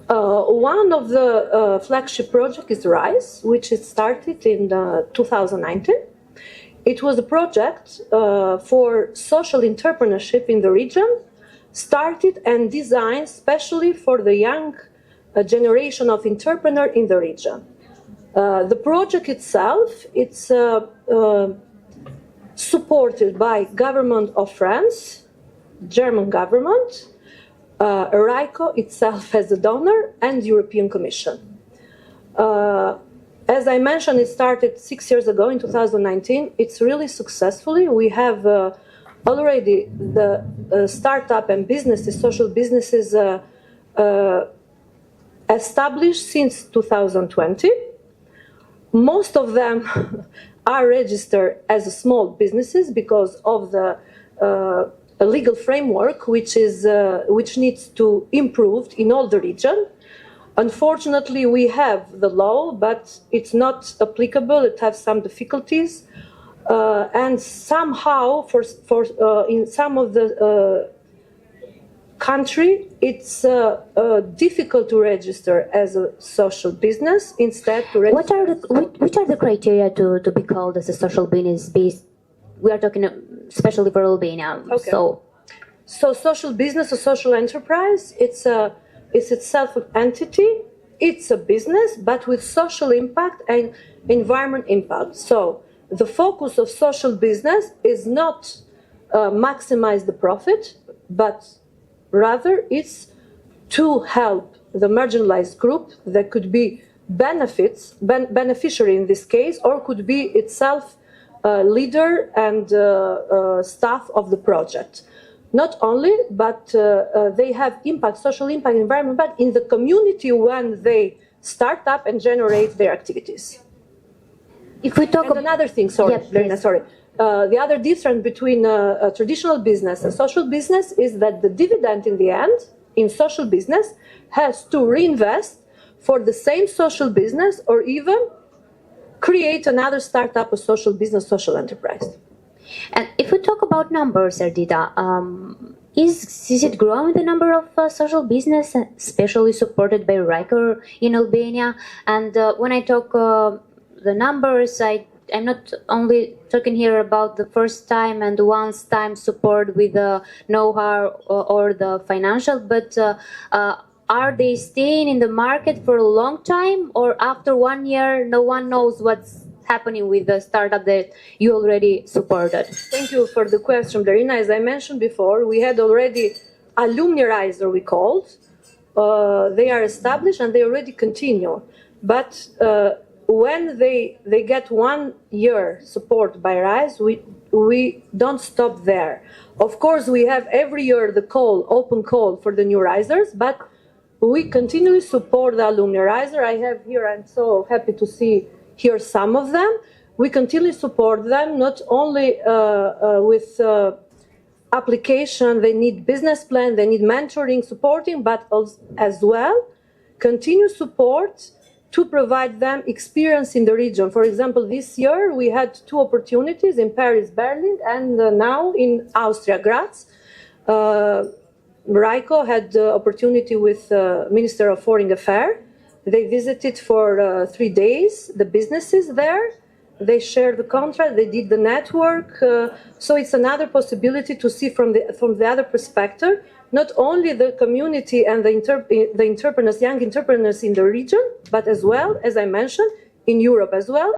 One of the flagship projects is RISE, which is started in 2019. It was a project for social entrepreneurship in the region, started and designed specially for the young generation of entrepreneurs in the region. The project itself, it's supported by government of France, German government, RYCO itself as a donor, and European Commission. As I mentioned, it started 6 years ago in 2019. It's really successfully. We have already the startup and businesses, social businesses established since 2020. Most of them are registered as small businesses because of the legal framework which needs to improve in all the region. Unfortunately, we have the law, but it's not applicable. It has some difficulties, and somehow, in some of the country, it's difficult to register as a social business. Instead, to register. Which are the criteria to be called as a social business? Based, we are talking especially for Albania. Okay. So social business or social enterprise, it's itself an entity, it's a business, but with social impact and environment impact. So the focus of social business is not maximize the profit, but rather it's to help the marginalized group that could be beneficiary in this case, or could be itself leader and staff of the project. Not only, but they have impact, social impact, environment impact in the community when they start up and generate their activities. If we talk about another thing, sorry, yes, Verena, sorry. The other difference between a traditional business and social business is that the dividend in the end, in social business, has to reinvest for the same social business or even create another startup, a social business, social enterprise. And if we talk about numbers, Ardita, is it growing, the number of social business, especially supported by RYCO in Albania? And when I talk the numbers, I'm not only talking here about the first time and once time support with the know-how or the financial, but are they staying in the market for a long time, or after 1 year no one knows what's happening with the startup that you already supported? Thank you for the question, Verena. As I mentioned before, we had already Alumni RISE, we called. They are established and they already continue. But when they get 1 year support by RISE, we don't stop there. Of course, we have every year the open call for the new risers, but we continually support the Alumni RISE. I have here, I'm so happy to see here some of them. We continually support them, not only with application, they need business plan, they need mentoring, supporting, but also, as well, continue support to provide them experience in the region. For example, this year we had 2 opportunities in Paris, Berlin, and now in Austria, Graz. RYCO had the opportunity with Minister of Foreign Affairs. They visited for 3 days the businesses there. They shared the contract. They did the network. So it's another possibility to see from the other perspective, not only the community and the entrepreneurs, young entrepreneurs in the region, but as well, as I mentioned, in Europe as well.